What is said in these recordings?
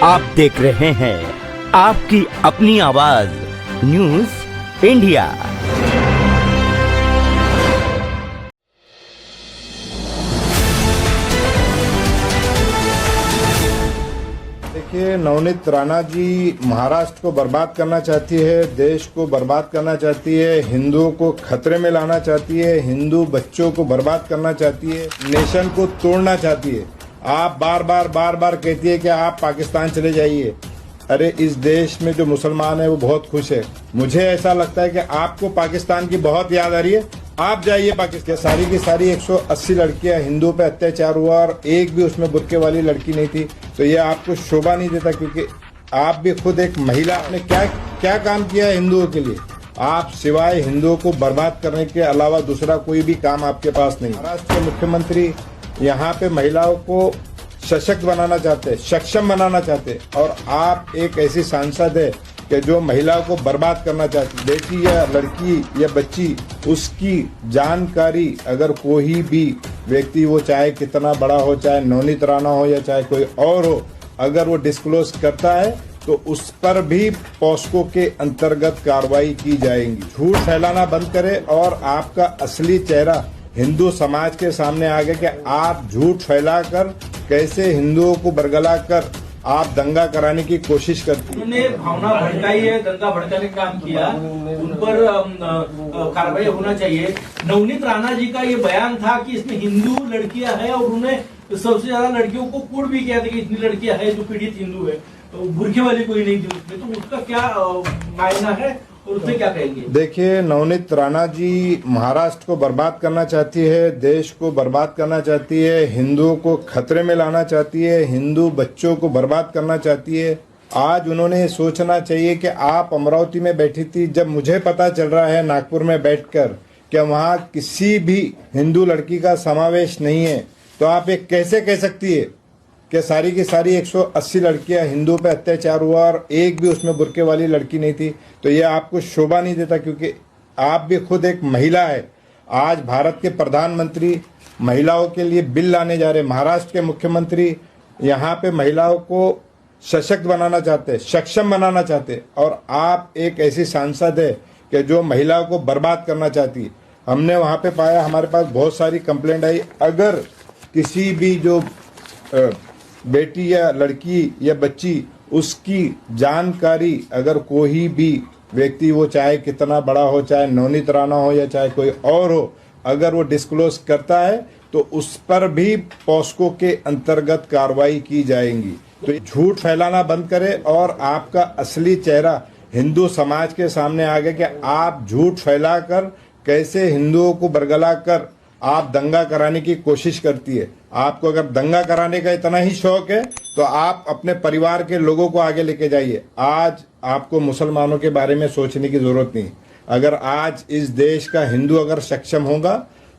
आप देख रहे हैं आपकी अपनी आवाज न्यूज इंडिया। देखिए, नवनीत राणा जी महाराष्ट्र को बर्बाद करना चाहती है, देश को बर्बाद करना चाहती है, हिंदुओं को खतरे में लाना चाहती है, हिंदू बच्चों को बर्बाद करना चाहती है, नेशन को तोड़ना चाहती है। आप बार बार कहती है कि आप पाकिस्तान चले जाइए। अरे, इस देश में जो मुसलमान है वो बहुत खुश है। मुझे ऐसा लगता है कि आपको पाकिस्तान की बहुत याद आ रही है। आप जाइए पाकिस्तान। सारी की सारी 180 लड़कियां हिंदुओं पे अत्याचार हुआ और एक भी उसमें बुर्के वाली लड़की नहीं थी, तो ये आपको शोभा नहीं देता, क्योंकि आप भी खुद एक महिला। आपने क्या काम किया है हिंदुओं के लिए? आप सिवाय हिंदुओं को बर्बाद करने के अलावा दूसरा कोई भी काम आपके पास नहीं। महाराष्ट्र के मुख्यमंत्री यहाँ पे महिलाओं को सशक्त बनाना चाहते हैं, सक्षम बनाना चाहते हैं, और आप एक ऐसी सांसद है कि जो महिलाओं को बर्बाद करना चाहती है। बेटी या लड़की या बच्ची, उसकी जानकारी अगर कोई भी व्यक्ति, वो चाहे कितना बड़ा हो, चाहे नवनीत राणा हो या चाहे कोई और हो, अगर वो डिस्क्लोज करता है तो उस पर भी पॉस्को के अंतर्गत कार्रवाई की जाएगी। झूठ फैलाना बंद करें और आपका असली चेहरा हिंदू समाज के सामने आ गया कि आप झूठ फैलाकर कैसे हिंदुओं को बरगला कर आप दंगा कराने की कोशिश करती हैं। उन्होंने भावना भड़काई है, दंगा भड़काने का काम किया, उन पर कार्रवाई होना चाहिए। नवनीत राणा जी का ये बयान था कि इसमें हिंदू लड़कियां हैं और उन्होंने सबसे ज्यादा लड़कियों को कोड भी किया था कि इतनी लड़कियां हैं जो पीड़ित हिंदू है, तो बुरखे वाली कोई नहीं थी उसमें। तो उसका क्या मायना है और उसमें क्या कहेंगे? देखिए, नवनीत राणा जी महाराष्ट्र को बर्बाद करना चाहती है, देश को बर्बाद करना चाहती है, हिंदुओं को खतरे में लाना चाहती है, हिंदू बच्चों को बर्बाद करना चाहती है। आज उन्होंने सोचना चाहिए कि आप अमरावती में बैठी थी, जब मुझे पता चल रहा है नागपुर में बैठकर कि वहाँ किसी भी हिंदू लड़की का समावेश नहीं है, तो आप ये कैसे कह सकती है कि सारी की सारी 180 लड़कियां हिंदुओं पे अत्याचार हुआ और एक भी उसमें बुर्के वाली लड़की नहीं थी, तो ये आपको शोभा नहीं देता, क्योंकि आप भी खुद एक महिला है। आज भारत के प्रधानमंत्री महिलाओं के लिए बिल लाने जा रहे हैं। महाराष्ट्र के मुख्यमंत्री यहाँ पे महिलाओं को सशक्त बनाना चाहते हैं, सक्षम बनाना चाहते हैं, और आप एक ऐसी सांसद है कि जो महिलाओं को बर्बाद करना चाहती है। हमने वहाँ पे पाया, हमारे पास बहुत सारी कंप्लेंट आई। अगर किसी भी जो बेटी या लड़की या बच्ची, उसकी जानकारी अगर कोई भी व्यक्ति, वो चाहे कितना बड़ा हो, चाहे नवनीत राणा हो या चाहे कोई और हो, अगर वो डिस्क्लोज करता है तो उस पर भी पॉस्को के अंतर्गत कार्रवाई की जाएगी। तो झूठ फैलाना बंद करें और आपका असली चेहरा हिंदू समाज के सामने आ गया कि आप झूठ फैलाकर कैसे हिंदुओं को बरगला कर आप दंगा कराने की कोशिश करती है। आपको अगर दंगा कराने का इतना ही शौक है तो आप अपने परिवार के लोगों को आगे लेके जाइए। आज आपको मुसलमानों के बारे में सोचने की जरूरत नहीं। अगर आज इस देश का हिंदू अगर सक्षम होगा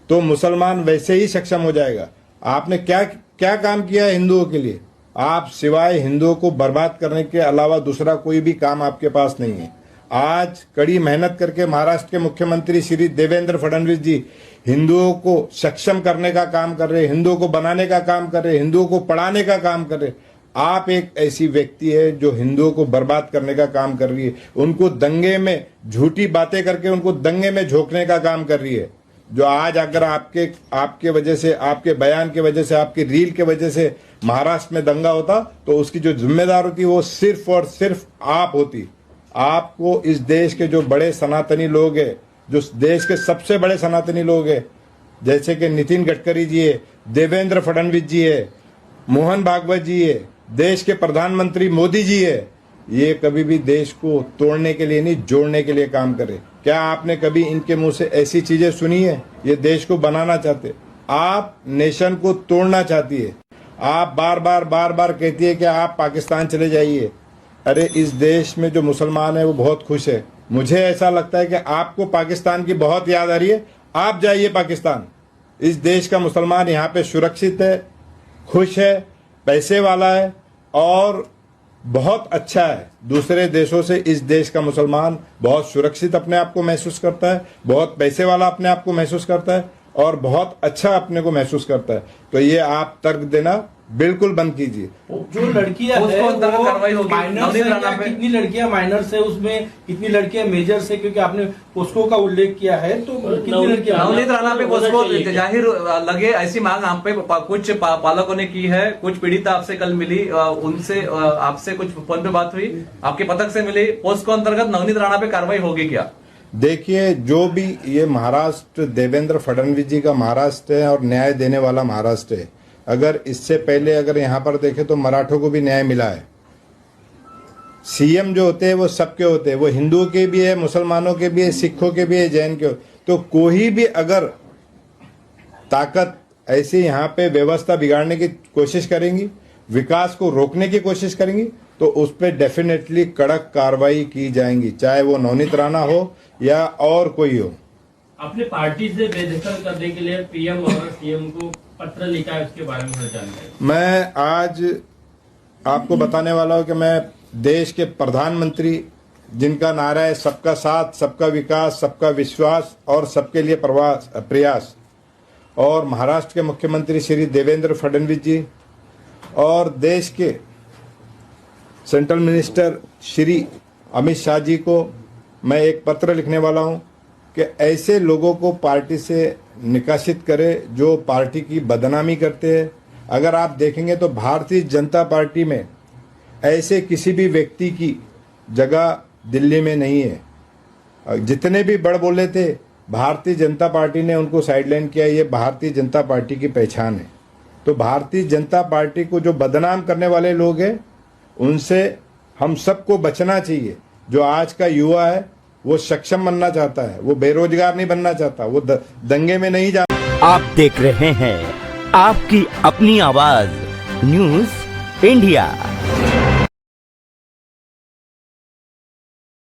तो मुसलमान वैसे ही सक्षम हो जाएगा। आपने क्या काम किया है हिंदुओं के लिए? आप सिवाय हिंदुओं को बर्बाद करने के अलावा दूसरा कोई भी काम आपके पास नहीं है। आज कड़ी मेहनत करके महाराष्ट्र के मुख्यमंत्री श्री देवेंद्र फडणवीस जी हिंदुओं को सक्षम करने का काम कर रहे, हिंदुओं को बनाने का काम कर रहे, हिंदुओं को पढ़ाने का काम कर रहे। आप एक ऐसी व्यक्ति है जो हिंदुओं को बर्बाद करने का काम कर रही है, उनको दंगे में झूठी बातें करके उनको दंगे में झोंकने का काम कर रही है। जो आज अगर आपके वजह से, आपके बयान की वजह से, आपकी रील की वजह से महाराष्ट्र में दंगा होता, तो उसकी जो जिम्मेदार होती वो सिर्फ और सिर्फ आप होती। आपको इस देश के जो बड़े सनातनी लोग हैं, जो देश के सबसे बड़े सनातनी लोग हैं, जैसे कि नितिन गडकरी जी है, देवेंद्र फडणवीस जी है, मोहन भागवत जी है, देश के प्रधानमंत्री मोदी जी है, ये कभी भी देश को तोड़ने के लिए नहीं, जोड़ने के लिए काम करे। क्या आपने कभी इनके मुंह से ऐसी चीजें सुनी है? ये देश को बनाना चाहते, आप नेशन को तोड़ना चाहती है। आप बार बार कहती है कि आप पाकिस्तान चले जाइए। अरे, इस देश में जो मुसलमान है वो बहुत खुश है। मुझे ऐसा लगता है कि आपको पाकिस्तान की बहुत याद आ रही है। आप जाइए पाकिस्तान। इस देश का मुसलमान यहाँ पे सुरक्षित है, खुश है, पैसे वाला है और बहुत अच्छा है। दूसरे देशों से इस देश का मुसलमान बहुत सुरक्षित अपने आप को महसूस करता है, बहुत पैसे वाला अपने आप को महसूस करता है और बहुत अच्छा अपने को महसूस करता है। तो ये आप तर्क देना बिल्कुल बंद कीजिए। जो लड़कियां उसको है अंतर्गत कार्रवाई होगी। माइनर नवनीत से राणा क्या, पे- कितनी लड़कियां माइनर से, उसमें कितनी लड़कियां मेजर से, क्योंकि आपने पोस्को का उल्लेख किया है, तो कितनी लड़कियां नवनीत राणा पे पोस्को जाहिर लगे ऐसी मांग आप पे कुछ पालकों ने की है। कुछ पीड़िता आपसे कल मिली, उनसे आपसे कुछ फोन पे बात हुई, आपके पदक से मिली। पोस्को अंतर्गत नवनीत राणा पे कार्रवाई होगी क्या? देखिए, जो भी ये महाराष्ट्र देवेंद्र फडणवीस जी का महाराष्ट्र है और न्याय देने वाला महाराष्ट्र है। अगर इससे पहले अगर यहाँ पर देखें तो मराठों को भी न्याय मिला है। सीएम जो होते हैं वो सबके होते हैं, वो हिंदुओं के भी है, मुसलमानों के भी है, सिखों के भी है, जैन के। तो कोई भी अगर ताकत ऐसी यहाँ पे व्यवस्था बिगाड़ने की कोशिश करेंगी, विकास को रोकने की कोशिश करेंगी, तो उस पर डेफिनेटली कड़क कार्रवाई की जाएंगी, चाहे वो नवनीत राणा हो या और कोई हो। अपने पार्टी से बेदखल करने के लिए पीएम और सीएम को पत्र लिखा है, उसके बारे में जानकारी। मैं आज आपको बताने वाला हूं कि मैं देश के प्रधानमंत्री, जिनका नारा है सबका साथ, सबका विकास, सबका विश्वास और सबके लिए प्रयास, और महाराष्ट्र के मुख्यमंत्री श्री देवेंद्र फडणवीस जी और देश के सेंट्रल मिनिस्टर श्री अमित शाह जी को मैं एक पत्र लिखने वाला हूं कि ऐसे लोगों को पार्टी से निकासित करे जो पार्टी की बदनामी करते हैं। अगर आप देखेंगे तो भारतीय जनता पार्टी में ऐसे किसी भी व्यक्ति की जगह दिल्ली में नहीं है। जितने भी बड़ बोले थे, भारतीय जनता पार्टी ने उनको साइडलाइन किया। ये भारतीय जनता पार्टी की पहचान है। तो भारतीय जनता पार्टी को जो बदनाम करने वाले लोग हैं, उनसे हम सबको बचना चाहिए। जो आज का युवा है वो सक्षम बनना चाहता है, वो बेरोजगार नहीं बनना चाहता, वो दंगे में नहीं जा। आप देख रहे हैं आपकी अपनी आवाज न्यूज इंडिया।